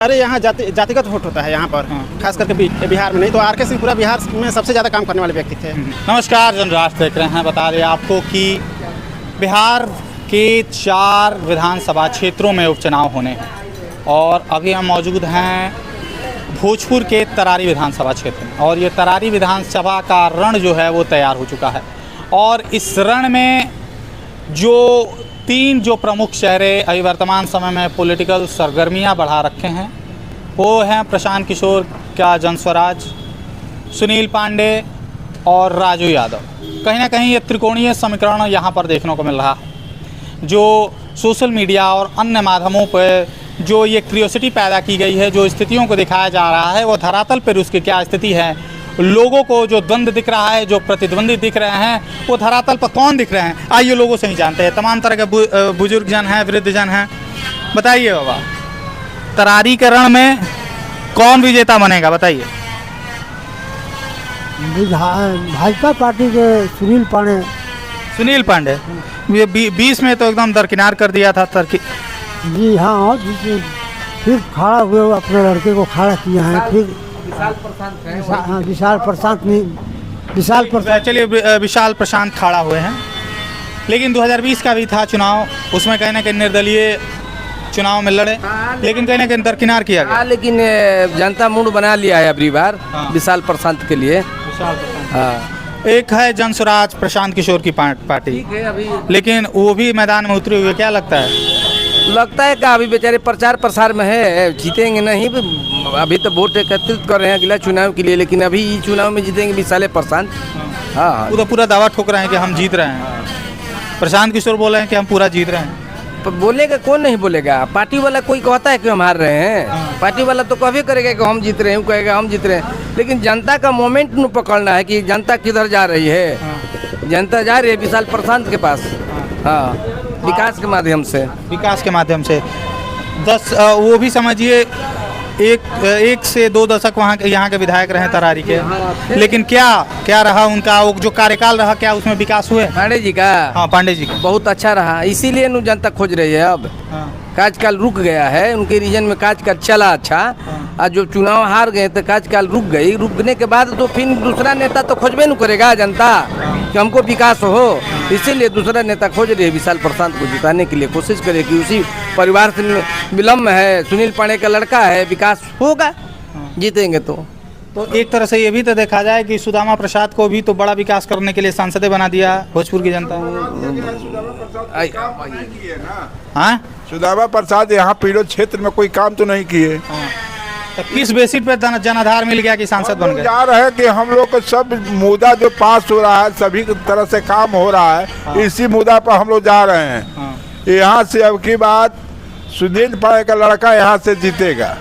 अरे यहाँ जातिगत वोट होता है यहाँ पर, खास करके बिहार में। नहीं तो आरके सिंह पूरा बिहार में सबसे ज़्यादा काम करने वाले व्यक्ति थे। नमस्कार, जनराष्ट्र देख रहे हैं। बता दें आपको कि बिहार के 4 विधानसभा क्षेत्रों में उपचुनाव होने हैं और अभी हम मौजूद हैं भोजपुर के तरारी विधानसभा क्षेत्र में। और ये तरारी विधानसभा का रण जो है वो तैयार हो चुका है और इस रण में जो 3 प्रमुख चेहरे अभी वर्तमान समय में पॉलिटिकल सरगर्मियां बढ़ा रखे हैं वो हैं प्रशांत किशोर का जनस्वराज, सुनील पांडे और राजू यादव। कहीं ना कहीं ये त्रिकोणीय समीकरण यहाँ पर देखने को मिल रहा है। जो सोशल मीडिया और अन्य माध्यमों पर जो ये क्यूरियोसिटी पैदा की गई है, जो स्थितियों को दिखाया जा रहा है, वो धरातल पर उसकी क्या स्थिति है, लोगों को जो द्वंद्व दिख रहा है, जो प्रतिद्वंदी दिख रहे हैं, वो धरातल पर कौन दिख रहे हैं, आइए लोगों से ही जानते हैं। तमाम तरह के बुजुर्ग जन हैं, वृद्ध जन हैं। बताइए बाबा, तरारी के रण में कौन विजेता बनेगा, बताइए। भाजपा पार्टी के सुनील पांडे। सुनील पांडे ये 20 में तो एकदम दरकिनार कर दिया था। जी हाँ, फिर खड़ा हुए अपने लड़के को खड़ा किया है। फिर विशाल प्रशांत चलिए, विशाल प्रशांत खड़ा हुए हैं। लेकिन 2020 का भी था चुनाव, उसमें कहीं ना कहीं निर्दलीय चुनाव में लड़े, लेकिन कहीं ना कहीं दरकिनार किया गया। लेकिन जनता मूड बना लिया है अगली बार विशाल प्रशांत के लिए। एक है जनस्वराज प्रशांत किशोर की पार्टी, ठीक है अभी, लेकिन वो भी मैदान में उतरे हुए। क्या लगता है कि अभी बेचारे प्रचार प्रसार में है, जीतेंगे नहीं। अभी तो वोट एकत्रित कर रहे हैं अगला चुनाव के लिए, लेकिन अभी चुनाव में जीतेंगे विशाल प्रशांत। हाँ, वो तो पूरा दावा ठोक रहे हैं कि हम जीत रहे हैं। प्रशांत किशोर बोल रहे हैं कि हम पूरा जीत रहे हैं। तो बोलेगा कौन, नहीं बोलेगा। पार्टी वाला कोई कहता है कि हम हार रहे हैं, पार्टी वाला तो कभी करेगा कि हम जीत रहे हैं, कहेगा हम जीत रहे हैं। लेकिन जनता का मोमेंट न पकड़ना है कि जनता किधर जा रही है। जनता जा रही है विशाल प्रशांत के पास। हाँ, विकास के माध्यम से। 10 वो भी समझिए 1 से 2 दशक वहाँ के यहाँ के विधायक रहे तरारी के, लेकिन क्या रहा उनका वो जो कार्यकाल रहा, क्या उसमें विकास हुए? पांडे जी का, हाँ, पांडे जी का बहुत अच्छा रहा, इसीलिए जनता खोज रही है। अब काजकाल रुक गया है उनके रीजन में, काजकाल चला अच्छा। और जो चुनाव हार गए तो काजकाल रुक गई। रुकने के बाद तो फिर दूसरा नेता तो खोजबे न करेगा जनता कि हमको विकास हो। इसीलिए दूसरा नेता खोज रही है विशाल प्रशांत को जिताने के लिए, कोशिश करे कि उसी परिवार से विलम्ब है, सुनील पांडे का लड़का है, विकास होगा, जीतेंगे। तो एक तरह से ये भी तो देखा जाए कि सुदामा प्रसाद को भी तो बड़ा विकास करने के लिए सांसद बना दिया भोजपुर की जनता। हाँ, सुदामा प्रसाद यहाँ पीड़ित क्षेत्र में कोई काम तो नहीं किए। तो किस बेसिस पे जनाधार मिल गया कि सांसद बन गए? जा रहे हैं कि हम लोग को सब मुद्दा जो पास हो रहा है, सभी तरह से काम हो रहा है, इसी मुद्दा पर हम लोग जा रहे हैं। यहाँ से अब की बात सुनील पांडे का लड़का यहाँ से जीतेगा।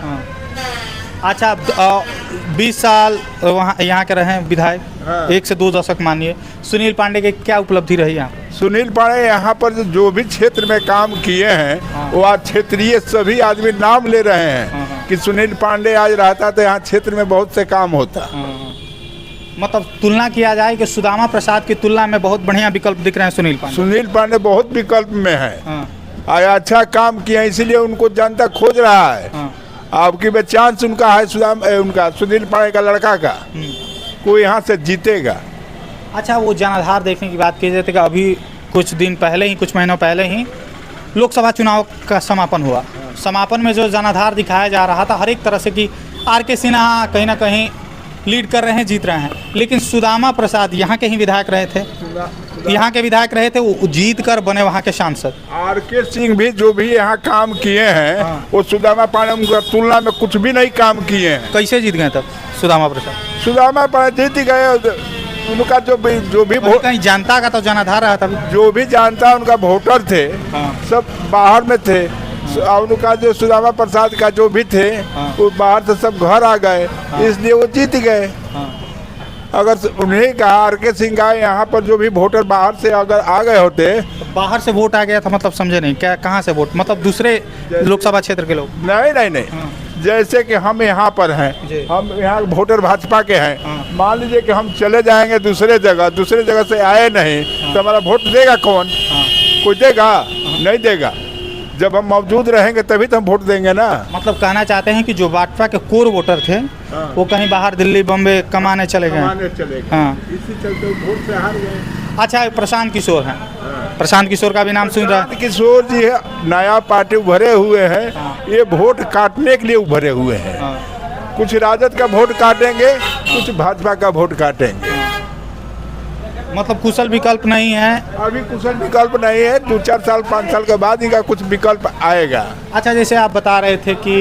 अच्छा, 20 साल वहाँ यहाँ के रहे विधायक, 1 से 2 दशक मानिए। सुनील पांडे की क्या उपलब्धि रही यहाँ? सुनील पांडे यहाँ पर जो भी क्षेत्र में काम किए हैं वो आज क्षेत्रीय सभी आदमी नाम ले रहे हैं कि सुनील पांडे आज रहता तो यहाँ क्षेत्र में बहुत से काम होता। मतलब तुलना किया जाए कि सुदामा प्रसाद की तुलना में बहुत बढ़िया विकल्प दिख रहे हैं सुनील पांडे बहुत विकल्प में है। अच्छा काम किया, इसीलिए उनको जनता खोज रहा है। आपकी भी चांस उनका है, सुनील पांडे का लड़का का कोई यहाँ से जीतेगा। अच्छा, वो जनाधार देखने की बात की जाती है। अभी कुछ महीनों पहले ही लोकसभा चुनाव का समापन हुआ। समापन में जो जनाधार दिखाया जा रहा था हर एक तरह से कि आरके सिन्हा कहीं ना कहीं लीड कर रहे हैं, जीत रहे हैं, लेकिन सुदामा प्रसाद यहाँ के ही विधायक रहे थे, वो जीत कर बने वहाँ के सांसद। आरके सिंह भी जो भी यहाँ काम किए हैं वो सुदामा पांडे उनका तुलना में कुछ भी नहीं काम किए हैं। कैसे जीत गए तब सुदामा पांडे? जीत गए। उनका जो भी कहीं जनता का तो जनाधार रहा था, जो भी जानता उनका वोटर थे सब बाहर में थे। उनका जो सुदामा प्रसाद का जो भी थे वो बाहर से सब घर आ गए, इसलिए वो जीत गए। अगर उन्हें कहा आरके सिंह का यहाँ पर जो भी वोटर बाहर से अगर आ गए होते, बाहर से वोट आ गया था मतलब समझे नहीं, क्या कहाँ से वोट, मतलब दूसरे लोकसभा क्षेत्र के लोग? नहीं, जैसे कि हम यहाँ पर हैं, हम यहाँ वोटर भाजपा के हैं, मान लीजिए कि हम चले जाएंगे दूसरे जगह से आए नहीं तो हमारा वोट देगा कौन? कोई देगा? नहीं देगा। जब हम मौजूद रहेंगे तभी तो हम वोट देंगे ना। मतलब कहना चाहते हैं कि जो भाजपा के कोर वोटर थे वो कहीं बाहर दिल्ली बम्बे कमाने चले गए। चले हाँ। इसी चलते वोट से हार गए। अच्छा, प्रशांत किशोर हैं। प्रशांत किशोर का भी नाम सुन रहा है। किशोर जी है, नया पार्टी उभरे हुए हैं, ये वोट काटने के लिए उभरे हुए हैं। कुछ राजद का वोट काटेंगे, कुछ भाजपा का वोट काटेंगे। मतलब कुशल विकल्प नहीं है। अभी कुशल विकल्प नहीं है, 2-4 साल 5 साल के बाद इनका कुछ विकल्प आएगा। अच्छा, जैसे आप बता रहे थे कि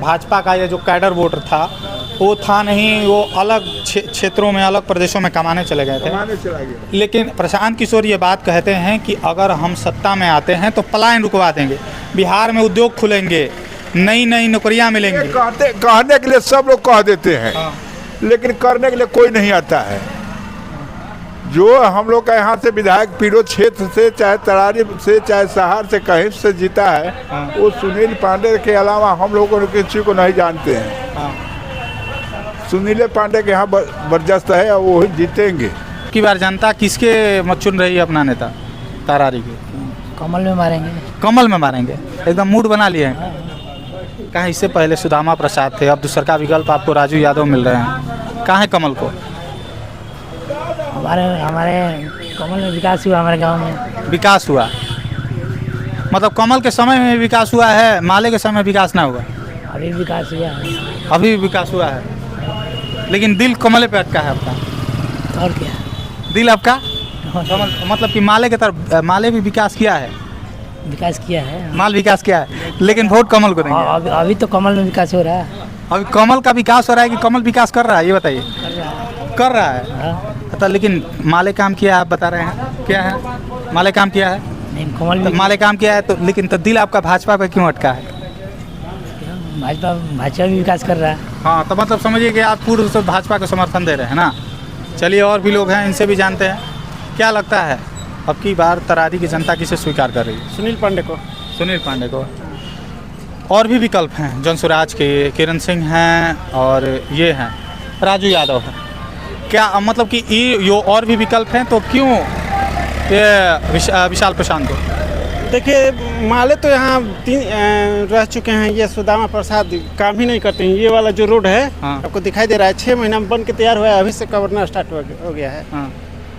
भाजपा का ये जो कैडर वोटर था वो था नहीं, वो अलग क्षेत्रों में, अलग प्रदेशों में कमाने चले गए थे। लेकिन प्रशांत किशोर ये बात कहते हैं कि अगर हम सत्ता में आते हैं तो पलायन रुकवा देंगे, बिहार में उद्योग खुलेंगे, नई नई नौकरियां मिलेंगी। कहने के लिए सब लोग कह देते हैं, लेकिन करने के लिए कोई नहीं आता है। जो हम लोग का यहाँ से विधायक पीरो क्षेत्र से, चाहे तरारी से, चाहे सहार से, कहीं से जीता है, वो सुनील पांडे के अलावा हम लोगों ने किसी को नहीं जानते हैं। सुनील पांडे के यहाँ बर्जस्त है और वो ही जीतेंगे। की बार जनता किसके मत चुन रही है अपना नेता? तरारी के कमल में मारेंगे। कमल में मारेंगे, एकदम मूड बना लिए हैं। कहाँ इससे पहले सुदामा प्रसाद थे, अब दूसरा का विकल्प आपको राजू यादव मिल रहे हैं। कहाँ है कमल को? हमारे कमल में विकास हुआ, हमारे गांव में विकास हुआ। मतलब कमल के समय में विकास हुआ है, माले के समय में विकास ना हुआ? अभी विकास हुआ है। अभी विकास हुआ है, लेकिन दिल कमल पे अटका है आपका। और क्या? दिल आपका कमल, मतलब कि माले के तरफ, माले भी विकास किया है, विकास किया है, माल विकास किया है, लेकिन वोट कमल को देंगे। अभी तो कमल में विकास हो रहा है। अभी कमल का विकास हो रहा है कि कमल विकास कर रहा है, ये बताइए। कर रहा है। तो लेकिन माले काम किया है, आप बता रहे हैं, क्या है? माले काम किया है, नहीं कमल तो माले काम किया है, तो लेकिन तो दिल आपका भाजपा पे क्यों अटका है? भाजपा भी विकास कर रहा है। हाँ, तो मतलब समझिए कि आप पूर्व से भाजपा को समर्थन दे रहे हैं ना। चलिए, और भी लोग हैं, इनसे भी जानते हैं। क्या लगता है अब की बार तरारी की जनता किसे स्वीकार कर रही है? सुनील पांडे को। सुनील पांडे को। और भी विकल्प हैं, जनसुराज के किरण सिंह हैं और ये हैं राजू यादव है। क्या मतलब कि ये और भी विकल्प हैं, तो क्यों ये विशाल प्रशांत को? देखिए, माले तो यहाँ 3 रह चुके हैं, ये सुदामा प्रसाद काम ही नहीं करते हैं। ये वाला जो रोड है, हाँ। आपको दिखाई दे रहा है, 6 महीना में बन के तैयार हुआ है, अभी से कवरना स्टार्ट हो गया है। हाँ।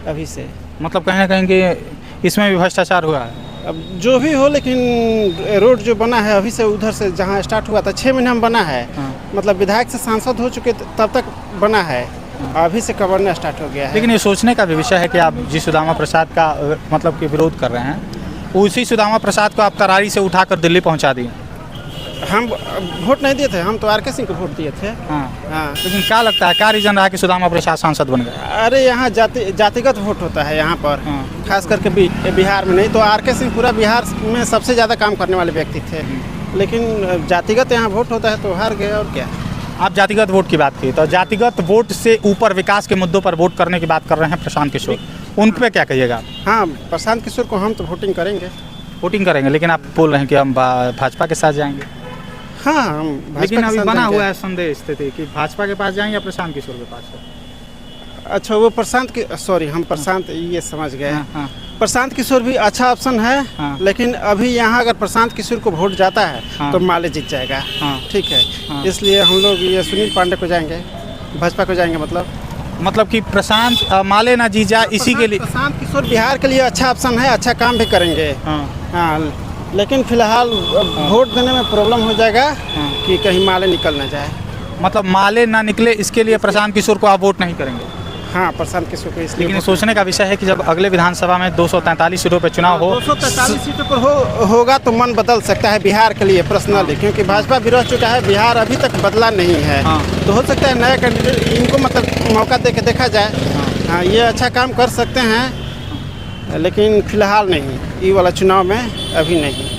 अभी से मतलब कहीं ना कहीं कि इसमें भी भ्रष्टाचार हुआ है। अब जो भी हो, लेकिन रोड जो बना है अभी से, उधर से जहाँ स्टार्ट हुआ था 6 महीना में बना है। हाँ। मतलब विधायक से सांसद हो चुके तब तक बना है, अभी से कवरना स्टार्ट हो गया है। लेकिन ये सोचने का भी विषय है कि आप जिस सुदामा प्रसाद का मतलब कि विरोध कर रहे हैं, उसी सुदामा प्रसाद को आप तरारी से उठाकर दिल्ली पहुंचा दिए। हम वोट नहीं दिए थे, हम तो आर.के. सिंह को वोट दिए थे। हाँ। लेकिन क्या लगता है, क्या रीजन रहा कि सुदामा प्रसाद सांसद बन गए? अरे यहाँ जातिगत वोट होता है यहाँ पर, खास करके बिहार में। नहीं तो आर.के. सिंह पूरा बिहार में सबसे ज़्यादा काम करने वाले व्यक्ति थे, लेकिन जातिगत यहाँ वोट होता है तो हार गए। और क्या? आप जातिगत वोट की बात की, तो जातिगत वोट से ऊपर विकास के मुद्दों पर वोट करने की बात कर रहे हैं प्रशांत किशोर, उन पर क्या कहिएगा? हाँ, प्रशांत किशोर को हम तो वोटिंग करेंगे। वोटिंग करेंगे, लेकिन आप बोल रहे हैं कि हम भाजपा के साथ जाएंगे। हाँ, हम भाजपा लेकिन के अभी साथ बना जाएंगे। हुआ है संदेह स्थिति कि भाजपा के पास जाएंगे या प्रशांत किशोर के पास? अच्छा, वो प्रशांत की, सॉरी, हम प्रशांत ये समझ गए। हाँ। प्रशांत किशोर भी अच्छा ऑप्शन है। हाँ। लेकिन अभी यहाँ अगर प्रशांत किशोर को वोट जाता है, हाँ। तो माले जीत जाएगा। हाँ। ठीक है। हाँ। इसलिए हम लोग ये सुनील पांडे को जाएंगे, भाजपा को जाएंगे। मतलब कि प्रशांत माले ना जीत जाए, इसी के लिए प्रशांत किशोर बिहार के लिए अच्छा ऑप्शन है, अच्छा काम भी करेंगे। हाँ, लेकिन फिलहाल वोट देने में प्रॉब्लम हो जाएगा कि कहीं माले निकल ना जाए। मतलब माले ना निकले, इसके लिए प्रशांत किशोर को आप वोट नहीं करेंगे? हाँ, प्रशांत किशोर को इसलिए। लेकिन सोचने का विषय है कि जब अगले विधानसभा में 243 सीटों पर चुनाव हो, 243 सीटों पर होगा तो मन बदल सकता है बिहार के लिए पर्सनली, क्योंकि भाजपा भी रह चुका है, बिहार अभी तक बदला नहीं है। तो हो सकता है नया कैंडिडेट, इनको मतलब मौका दे के देखा जाए। हाँ, ये अच्छा काम कर सकते हैं, लेकिन फिलहाल नहीं, ये वाला चुनाव में अभी नहीं।